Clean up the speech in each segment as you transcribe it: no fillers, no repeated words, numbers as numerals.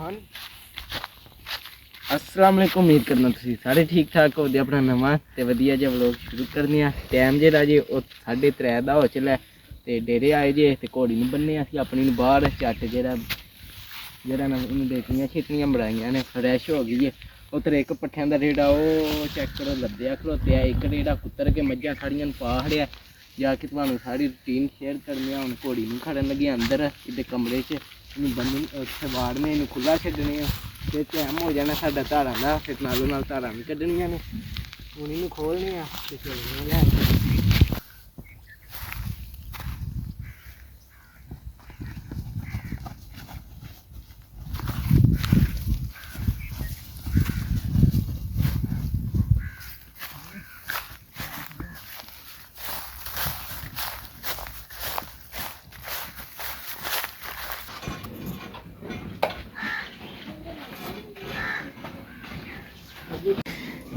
ਹਨ। अस्सलाम वालेकुम। उम्मीद करना तुसीं सारे ठीक ठाक हो। अपना नवा तो वधिया जिहा व्लॉग शुरू करने आ। टाइम जेह्ड़ा जे ओह् 3:30 दा हो चला ते डेरे आए जे ते घोड़ी नूं बन्ने असीं अपनी नूं बाहर झट जेह्ड़ा ना इन्हूं देतियां छिट्टियां बनाइयां ने फ्रैश हो गई है। उधर एक पट्ठियां दा रेड़ा ओह् चेक करो लद्देआ खलोतेआ एक रेड़ा कुत्तर के मज्झां साड़ियां नूं पा खड़िया जाके तुहानूं सारी रूटीन शेयर करने आ। हुण घोड़ी नूं खड़न लगे अंदर इहदे कमरे च इन्हूं बन्नी उत्थे वाड़ने इन्हूं खुला छड्डने आ ते टाइम हो जाना साडा धारां दा फिर नालों नाल धारां भी कड्ढनियां ने। हुण इन्हूं खोलने आ ते चलने आ लैन।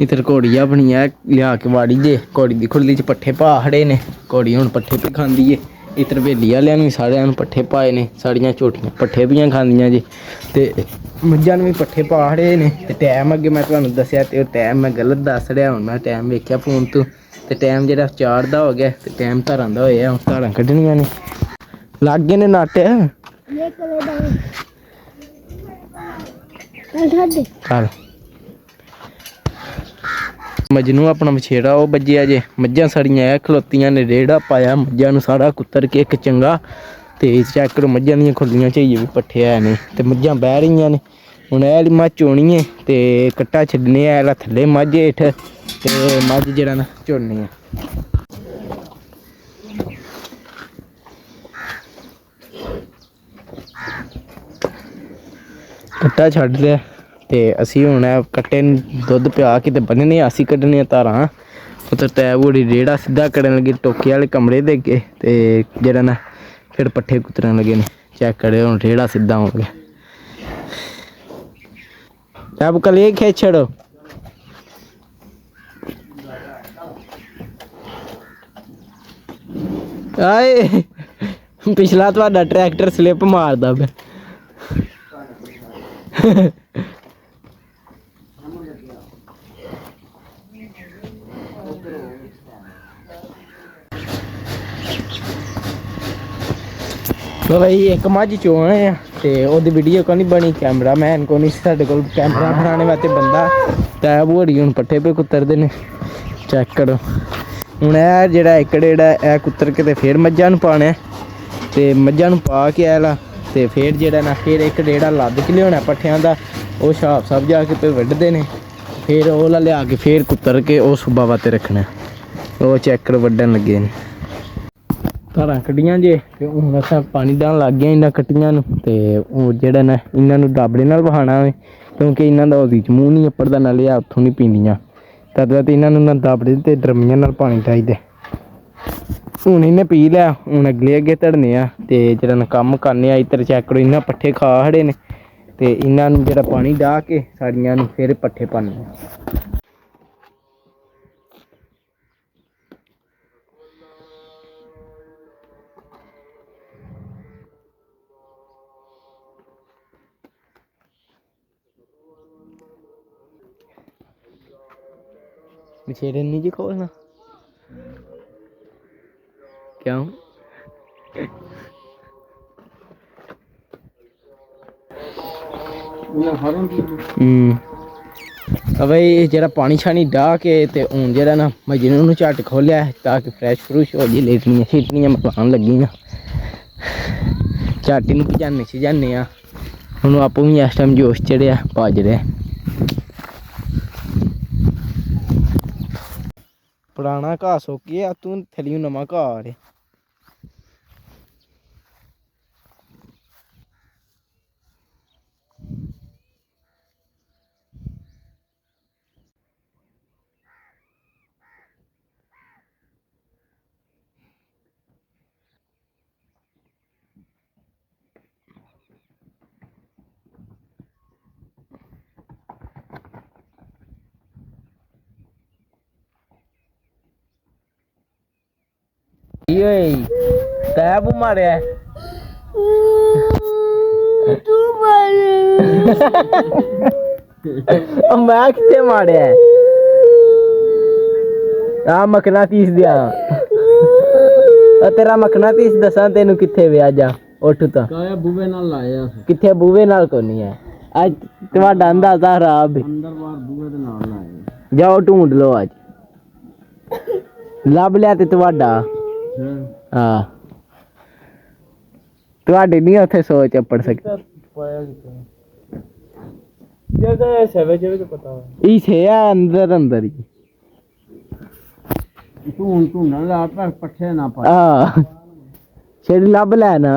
इधर घोड़ी अपनी है लिया के वाड़ी जे घोड़ी की खुरली च पट्ठे पा खड़े ने। घोड़ी हुण पट्ठे भी खांदी है। इधर बेली आह्लेआं भी सारेआं पट्ठे पाए ने। साड़ियां झोटियां पट्ठे भी खांदियां जी ते मज्झां भी पट्ठे पा खड़े ने। ते टाइम अग्गे मैं तुहानूं दस्सेआ ते टाइम मैं गलत दस छड़ेआ। हुण मैं टाइम वेख्या फोन तो ते टाइम जेह्ड़ा 4 दा हो गया ते टाइम धारां दा होएआ। हुण धारां कड्ढनियां ने। लागे ने नट चल मजनू अपना बछेड़ा ओह् बज्जेआ जे मज्झां साड़ियां ऐ खलोतियां ने रेड़ा पाया मज्झां नूं सारा कुत्तर के इक चंगा ते चेक करो मज्झां दियां खुरलियां च भी पट्ठे है ने ते मज्झां बैह रहियां ने। हुण एह् आह्ली मझ चोनी है ते कट्टा छड्डने ऐ आह्ला थल्ले मझ हेठ ते मझ जेह्ड़ा ना चोनी है। कट्टा छड्ड लिया ते असीं हुण कट्टे दुद्ध पिया के ते बन्नने असीं कड्ढने धारां। उधर तै घोड़ी रेड़ा सीधा करन लगे टोके आह्ले कमरे दे अग्गे ते जेह्ड़ा ना फिर पट्ठे कुतरन लगे ने। चेक करेओ हुण रेड़ा सीधा हो गया। अब कल ये खींच छड़ो। आए पिछला तुहाडा ट्रैक्टर स्लिप मारदा पिया। तो भाई एक मझ चोने आ ते ओह्दी वीडियो को नहीं बनी कैमरा मैन को नहीं साढ़े कोल कैमरा बनाने वास्ते बंदा ते घोड़ी हुण पट्ठे पे कुतरदे ने। चेक करो हुण एह् जेह्ड़ा इक रेड़ा ऐ कुतर के ते फिर मज्झां नूं पाना ते मज्झां नूं पा के आला ते फिर जेह्ड़ा ना फिर एक रेड़ा लद्द के लेआना पट्ठियां दा ओह् छाप साहब जाके पे वड्ढदे ने। फिर ओह् लिया के फिर कुतर के ओह् सूबा वास्ते रखना। ओह् चेक करो वड्ढन लगे ने। धारां कड्ढियां जे ते हुण असें पानी डाहन लग गए इन्हां कट्टियां नूं ते हुण जेह्ड़ा ना इन्हां नूं डाबड़े नाल बहाना क्योंकि इन्हां दा ओह्दे च मूंह नहीं अप्पड़दा नाले एह् उत्थों नहीं पींदियां तद ते इन्हां नूं ना दाबड़े ते ड्रमियां नाल पानी चाहिदा। हुण इन्हें पी लिया हुण अगले अग्गे धड़ने आ ते जेह्ड़ा ना कम्म करने आ। इद्धर चेक करो इन्हां पट्ठे खा खड़े ने ते इन्हां नूं जेह्ड़ा पानी डाह के साड़ियां नूं फिर पट्ठे पान्ने आ। बछेरे नहीं जी खोलना क्यों? भाई जेह्ड़ा पानी शानी डाह के ते हून जेह्ड़ा ना मजनू नूं झट्ट खोलेआ ताकि फ्रैश फ्रुश हो जाए। लेटनियां शेटनियां मकान लग्गियां झट्ट इनूं भजाने शजाने आ। हून आपूं भी इस टाइम जोश चढ़ेआ भज रेहा। पुराना घाऽ सुक्क गेआ तूं थल्लियों नमां घाऽ आ रेहा। तैं मारेआ ਉਹ ਮੈਂ ਕਿੱਥੇ ਮਾਰਿਆ ਆ ਮਕਨਾਤੀਸ ਦਿਆ ਤੇਰਾ ਮਕਨਾਤੀਸ ਦੱਸਾਂ ਤੈਨੂੰ ਕਿੱਥੇ ਵਿਆ ਜਾ ਉੱਠ ਤਾਂ ਕਾਇਆ ਬੂਵੇ ਨਾਲ ਲਾਇਆ ਕਿੱਥੇ ਬੂਵੇ ਨਾਲ ਕੋ ਨਹੀਂ ਹੈ ਅੱਜ ਤੁਹਾਡਾ ਅੰਦਾਜ਼ਾ ਖਰਾਬ ਅੰਦਰ ਬਾਹਰ ਬੂਵੇ ਦੇ ਨਾਲ ਲਾਇਆ ਜਾਓ ਢੂੰਡ ਲਓ ਅੱਜ ਲੱਭ ਲਿਆ ਤੇ ਤੁਹਾਡਾ ਹਾਂ ਤੁਹਾਡੇ ਨਹੀਂ ਉੱਥੇ ਸੋਚ ਪੜ ਸਕਦਾ ਜਗ੍ਹਾ ਸਵੇ ਜਵੇ ਤੋਂ ਪਤਾ ਹੈ ਇਹ ਸੇ ਅੰਦਰ ਅੰਦਰ ਹੀ ਤੂੰ ਨਾ ਲਾ ਪਰ ਪੱਠੇ ਨਾ ਪਾ ਆ ਛੇੜੀ ਲੱਭ ਲੈ ਨਾ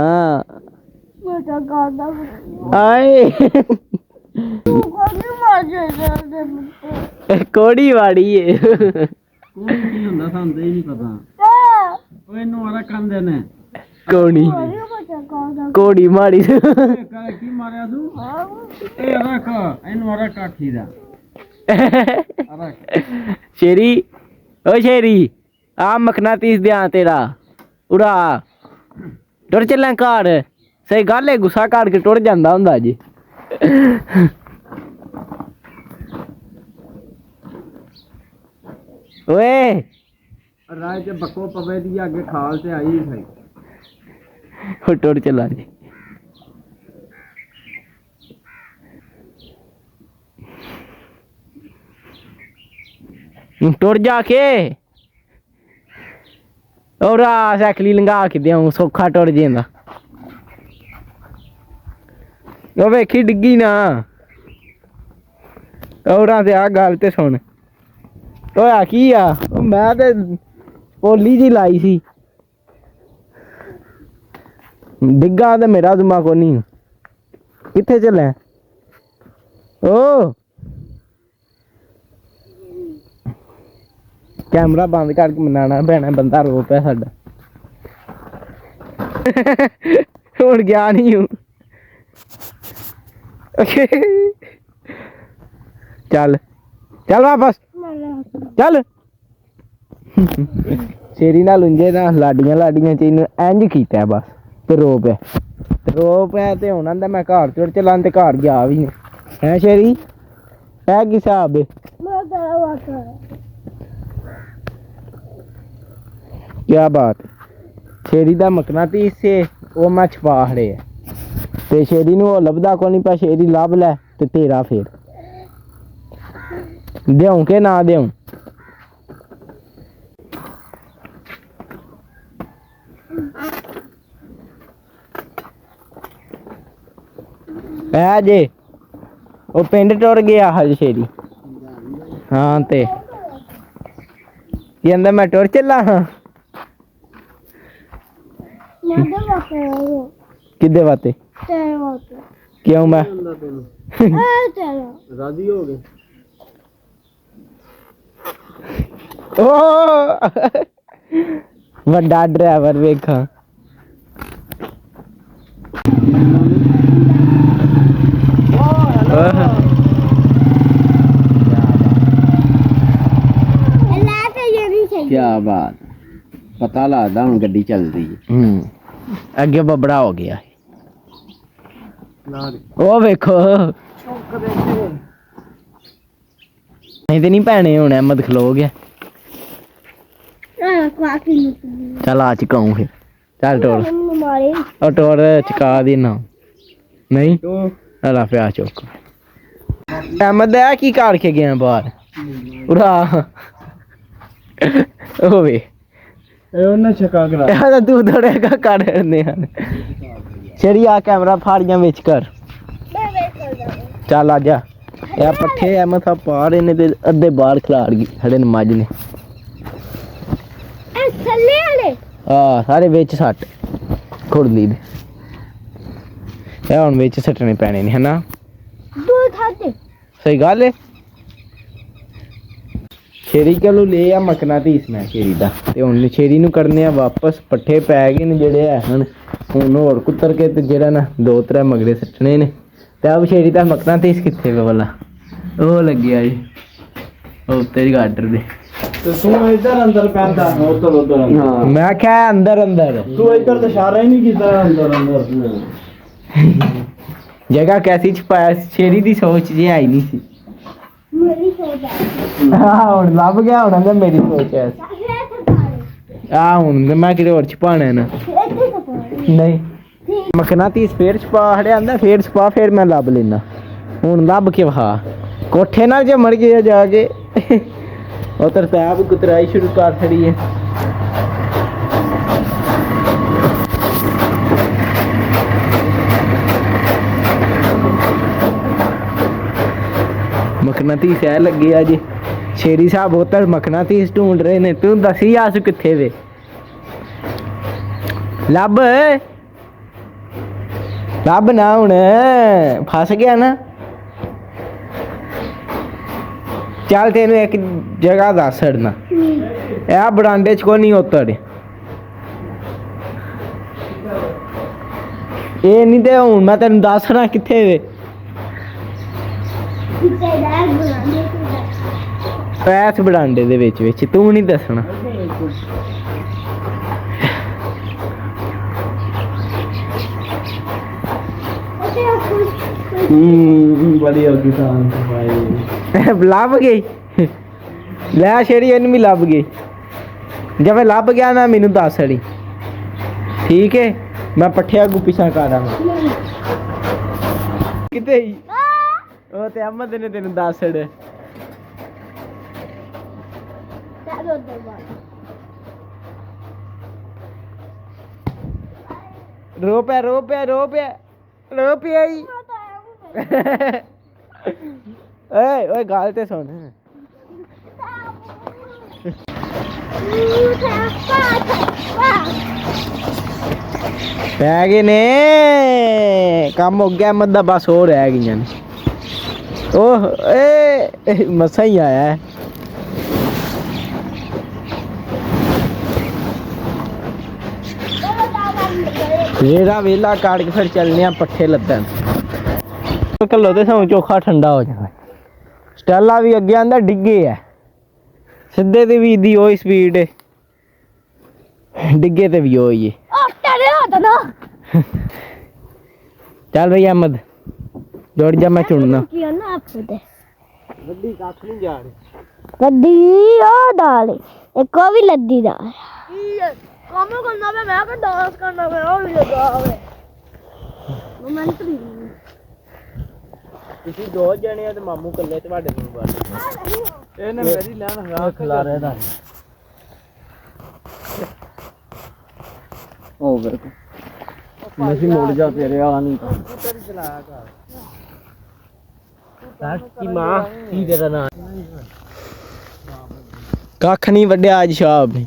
ਮੈਂ ਤਾਂ ਗਾਦਾ ਆਏ ਤੂੰ ਕੋਈ ਮਾਰ ਜਾ ਕੋੜੀ ਵਾੜੀ ਏ ਕੋਈ ਕੀ ਹੁੰਦਾ ਸਾਨੂੰ ਤੇ ਨਹੀਂ ਪਤਾ ਓਏ ਇਹਨੂੰ ਆਰਾ ਕੰਦੇ ਨੇ ਕੋਣੀ ਕੋੜੀ ਮਾਰੀ ਕੀ ਮਾਰਿਆ ਤੂੰ ਇਹ ਰੱਖ ਇਹਨੂੰ ਆਰਾ ਕਾਠੀ ਦਾ ਸ਼ੇਰੀ ਓ ਸ਼ੇਰੀ ਆ ਮਕਨਾਤੀਸ ਦਿਆਂ ਤੇਰਾ ਉੜਾ ਟੁਰ ਚੱਲਾਂ ਘਰ ਸਹੀ ਗੱਲ ਹੈ ਗੁੱਸਾ ਕਾੜ ਕੇ ਟੁਰ ਜਾਂਦਾ ਹੁੰਦਾ ਜੀ ਓਏ ਰਾਜ ਤੇ ਬੱਕੋ ਪਵੇ ਦੀ ਅੱਗੇ ਖਾਲ ਤੇ ਆਈ ਸਹੀ ਉਹ ਟੁਰ ਚੱਲਾ ਜੀ ਟੁਰ ਜਾ ਕੇ और साइकिल लंघा के देऊं सौखा टुर जेंदा ओ वेखी डिग्गी ना और ते आ गल ते सुन होया की आ मैं ते पोली जी लाई सी डिग्गा ते मेरा दिमाग को नहीं किथे चले ओ कैमरा बंद करके मनाना पैना बंदा रो पे साडा हुण गया नहीं हूं चल चल वापस चल शेरी नाल उंजे ना लाडियां लाडियां च इन्हू इंज कीता बस ते रो पे ते हुण आंदा मैं घर चुर चलां ते घर गया भी नहीं है शेरी है की हिसाब है क्या बात शेरी दा मकनातीस से वो मैं छपा खड़े है ते शेरी नू लभदा को नहीं पा शेरी लभ लै ते तेरा फिर देऊं के ना देऊं है जे वो पिंड टुर गया हज शेरी हाँ ते कहंदा मैं टुर चला हाँ किदे बाते क्यों मैं राजी हो गए ओ वड्डा ड्राइवर वेखा क्या बात पता लगता हूँ गड्डी चल रही है अगे बबड़ा हो गया ओ वेखो नहीं तो नहीं पैने होने अहमद खलो गया चल आ चुकाऊं फिर चल टोर टोर चुका देना नहीं अला प्या चौक अहमद है की कार के गया बाहर उड़ा ओवे ਉਹਨੇ ਛਕਾ ਕਰਾ ਇਹ ਤੂੰ ਥੋੜੇਗਾ ਕਰ ਨੇ ਚੜੀ ਆ ਕੈਮਰਾ ਫਾੜੀਆਂ ਵਿੱਚ ਕਰ ਚੱਲ ਆ ਜਾ ਇਹ ਪੱਠੇ ਐ ਮਥਾ ਪਾ ਰਹੇ ਨੇ ਤੇ ਅੱਧੇ ਬਾਹਰ ਖਿਲਾੜ ਗਈ ਸਾਡੇ ਨਮਾਜ਼ ਨੇ ਇਹ ਥੱਲੇ ਵਾਲੇ ਆ ਸਾਰੇ ਵਿੱਚ ਸੱਟ ਖੁਰਲੀ ਦੇ ਇਹ ਹੁਣ ਵਿੱਚ ਸੱਟਣੇ ਪੈਣੇ ਨੇ ਹਨਾ ਦੋ ਥਾਤੇ ਸਹੀ ਗੱਲ ਹੈ शेरी चलो ले आ मकनातीस मैं शेरी दा ते हुण शेरी नू करने आ वापस पट्ठे पै गए ने जेड़े हैन हुण होर कुतर के ते जेड़ा ना दो त्रै मगरे सट्टने ने ते अब शेरी दा मकनातीस कित्थे वे वाला ओ लग्गिया जी ओ तेरी गार्डर दे ते तू इधर अंदर पैंदा उधर हां मैं क्या अंदर अंदर तू इधर तो इशारा ही नहीं कीता अंदर अंदर ਜਗ੍ਹਾ ਕੈਸੀ ਛਪਾਇਆ ਸ਼ੇਰੀ ਦੀ ਸੋਚ ਜੇ ਆਈ ਨਹੀਂ ਸੀ ਮੇਰੀ ਸੋਚ ਹੈ ਹਾਂ ਹੁਣ ਲੱਭ ਗਿਆ ਹੋਣਾ ਕਿ ਮੇਰੀ ਸੋਚ ਹੈ ਆ ਹੁਣ ਮੈਂ ਕਿਤੇ ਹੋਰ ਛਪਾਣਾ ਨਾ ਨਹੀਂ ਮਕਨਾਤੀਸ ਫੇਰ ਛਪਾ ਹੜਿਆ ਆਂਦਾ ਫੇਰ ਛਪਾ ਫੇਰ ਮੈਂ ਲੱਭ ਲੈਣਾ ਹੁਣ ਲੱਭ ਕੇ ਵਹਾ ਕੋਠੇ ਨਾਲ ਜੇ ਮਰ ਗਿਆ ਜਾ ਕੇ ਉਹ ਤਰਤਾਬ ਕੁਤਰਾਈ ਸ਼ੁਰੂ ਕਰ ਛੜੀ ਹੈ मकनातीस है लगे आज शेरी साहब होता मकनातीस ढूंढ रहे ने तू दसी आस किथे वे लब लब ना हुन फस गया ना चल तेन एक जगह दस छड़ना ए बरांडे च को नहीं उतर ये नहीं ते हुन मैं तेन दसना किथे वे पैस बरांडे दे विच विच तू नहीं दसना बड़ी होगी भाई लभ गई लै शेरी इन भी लभ गई जब मैं लभ गया ना मैनू दस छड़ी ठीक है मैं पट्ठे अगू पिछा कर आवां किते ओ ते अहमद ने तेन दस छड़े रो पे रो पे रो पे रो पे आई ओए गाल ते सुन पै गए ने काम हो गया मद्दा बस हो रह गई ने ओह ए मसा ही आया है रेड़ा वेला काट के फिर चलने पट्ठे लद्दन कलो तो सौ चोखा ठंडा हो जाए स्टेला भी अगे आंदा डिगे है सीधे ते भी दी ओही स्पीड डिगे ते भी ओही चल भाई अहमद दौड़ जा मैं चुनना गड्डी कख नहीं जा रही गड्डी ओ दाल एक को भी लद्दी दाल काम करना पे मैं का डांस करना पे ओ भी लगा वे मोमेंट भी ਤੁਸੀਂ ਦੋ ਜਣੇ ਆ ਤੇ ਮਾਮੂ ਕੱਲੇ ਤੁਹਾਡੇ ਨੂੰ ਬਾਤ ਇਹਨੇ ਮੇਰੀ ਲੈਣ ਹਰਾ ਖਿਲਾ ਰਿਹਾ ਦਾ ਉਹ ਵੇਖ ਮਸੀਂ ਮੁੜ ਜਾ ਤੇਰੇ ਆ ਨਹੀਂ ਸਕੂਟਰ ਚਲਾਇਆ ਕਰ ਕੀ ਮਾਂ ਕੀ ਤੇਰਾ ਨਾਂ ਕੱਖ ਨਹੀਂ ਵੱਡਿਆ ਅੱਜ ਸ਼ਾਮ ਨੇ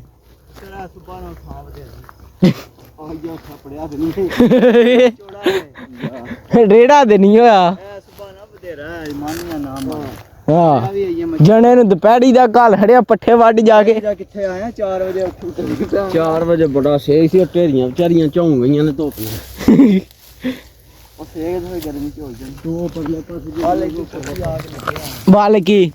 ਤੇਰਾ ਸੁਬਾ ਨਾਲ ਖਾਵ ਦੇ ਆ ਗਿਆ ਥਪੜਿਆ ਤੇ ਨਹੀਂ ਚੋੜਾ ਰੇੜਾ ਤੇ ਨਹੀਂ ਹੋਇਆ ਐ ਸੁਬਾ ਨਾ ਬਤੇਰਾ ਮਾਨੀਆਂ ਨਾਮ ਹਾਂ ਵੀ ਆਈਏ ਜਣੇ ਨੂੰ ਦੁਪਹਿਰੀ ਦਾ ਘਾਲ ਹੜਿਆ ਪੱਠੇ ਵੱਢ ਜਾ ਕੇ ਕਿੱਥੇ ਆਇਆ 4 ਵਜੇ ਉੱਠੂ 4 ਵਜੇ ਬੜਾ ਸੇਕ ਸੀ ਢੇਰੀਆਂ ਵਿਚਾਰੀਆਂ ਝੌਂ ਗਈਆਂ ਨੇ ਧੋਪੀਆਂ ਉਹ ਸੇਕ ਹੋਈ ਗਰਮੀ ਚ ਹੋ ਜਾਂਦੀ ਦੋ ਪਰਲੇ ਪਾਸੇ ਆ ਲੈ ਬਾਲ ਕੀ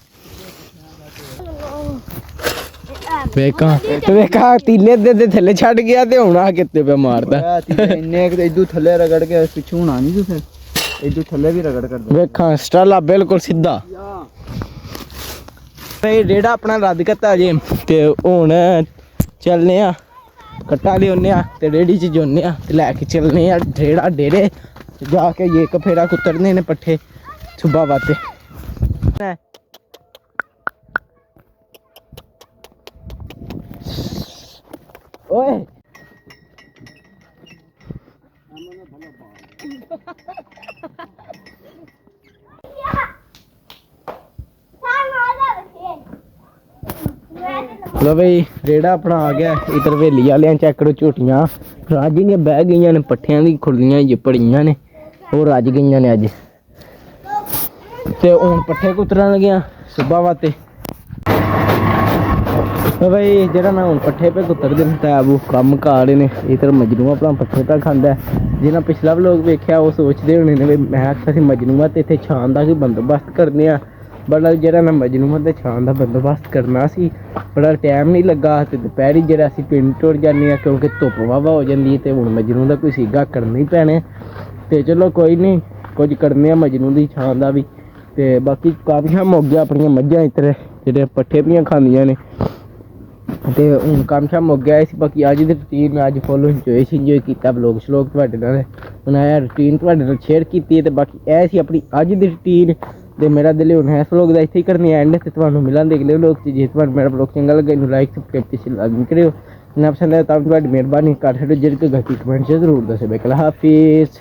ਵੇਖਾ ਤੀਲੇ ਦੇ ਥੱਲੇ ਛੱਡ ਗਿਆ ਤੇ ਹੁਣ ਆ ਕਿੱਥੇ ਪਿਆ ਮਾਰਦਾ ਇੰਨੇ ਇਦੋਂ ਥੱਲੇ ਰਗੜ ਕੇ ਪਿੱਛੋਂ ਹੋਣਾ ਨਹੀਂ ਤੂੰ ਫਿਰ ਇਦੋਂ ਥੱਲੇ ਵੀ ਰਗੜ ਕਰ ਦੇ ਵੇਖਾਂ ਸਟਾਲਾ ਬਿਲਕੁਲ ਸਿੱਧਾ ਇਹ ਰੇੜਾ ਆਪਣਾ ਰੱਦ ਕਰਤਾ ਜੇ ਤੇ ਹੁਣ ਚੱਲਨੇ ਆ ਕੱਟਾ ਲਿਆਉਨੇ ਆ ਤੇ ਰੇੜੀ 'ਚ ਜੋਨੇ ਆ ਤੇ ਲੈ ਕੇ ਚੱਲਨੇ ਆ ਰੇੜਾ ਡੇਰੇ ਜਾ ਕੇ ਇੱਕ ਫੇਰਾ ਕੁੱਤਰਨੇ ਨੇ ਪੱਠੇ ਸੁਬਾ ਵਾਤੇ ਓਏ लो भाई रेड़ा अपना आ गया इधर हवेली वाले चेक करो झोटियां रज गई बह गई ने पट्ठियां दी खुलियां जिपड़ियां ने वो रज गई ने अज ते हुण पट्ठे कुतरन लगे सुबह वाते तो भाई जरा मैं हुण पट्ठे पे कुतर दिन तैबू कम कार ने इधर मजनूआ अपना पट्ठे पे खांदा जिन्हें पिछला व्लॉग वेख्या वो सोचते होने ने मैं आखिया मजनूआ ते इत्थे छां दा बंदोबस्त करने बड़ा जरा मैं मजनूआ ते छां दा बंदोबस्त करना सी बड़ा टाइम नहीं लगा ते दोपहरी जरा असीं पिंड टुर जाने क्योंकि धुप्प वावा हो जाती है तो हुण मजनू दा कोई सीगा करना ही पैना ते चलो कोई नहीं ਕੁਝ ਕਰਨੇ ਆ ਮਜਨੂ ਦੀ ਛਾਂ ਦਾ ਵੀ। ਤੇ ਬਾਕੀ ਕੰਮ ਸ਼ਾਮ ਮੁੱਕ ਗਿਆ, ਆਪਣੀਆਂ ਮੱਝਾਂ ਇੱਧਰ ਜਿਹੜੇ ਪੱਠੇ ਪੀਆਂ ਖਾਂਦੀਆਂ ਨੇ ਤੇ ਹੁਣ ਕੰਮ ਸ਼ਾਮ ਮੁੱਕ ਗਿਆ ਸੀ। ਬਾਕੀ ਅੱਜ ਦੀ ਰੂਟੀਨ ਅੱਜ ਫੁੱਲ ਇੰਜੋਏ ਕੀਤਾ, ਵਲੋਗ ਸ਼ਲੋਗ ਤੁਹਾਡੇ ਨਾਲ ਬਣਾਇਆ, ਰੂਟੀਨ ਤੁਹਾਡੇ ਨਾਲ ਸ਼ੇਅਰ ਕੀਤੀ ਹੈ। ਤੇ ਬਾਕੀ ਇਹ ਸੀ ਆਪਣੀ ਅੱਜ ਦੀ ਰੂਟੀਨ ਤੇ ਮੇਰਾ ਦਿਲ ਹੁਣ ਇਸ ਵਲੋਗ ਦਾ ਇੱਥੇ ਹੀ ਕਰਨੀ ਐਂਡ ਤੇ ਤੁਹਾਨੂੰ ਮਿਲਾਂਗੇ ਅਗਲੇ ਵਲੋਗ 'ਚ। ਜੇ ਤੁਹਾਨੂੰ ਮੇਰਾ ਵਲੋਗ ਚੰਗਾ ਲੱਗਾ ਇਹਨੂੰ ਲਾਈਕ ਸਬਸਕ੍ਰਾਈਬ ਤੇ ਲਾਜ਼ਮੀ ਕਰਿਓ, ਨਾ ਪਸੰਦ ਆਇਆ ਤਾਂ ਤੁਹਾਡੀ ਮਿਹਰਬਾਨੀ, ਘੱਟ ਛੱਡੋ ਜਿਹੜੇ ਕੋਈ ਗਲਤੀ ਕਮੈਂਟ 'ਚ ਜ਼ਰੂਰ ਦੱਸਿਓ। ਹਾਫਿਜ਼।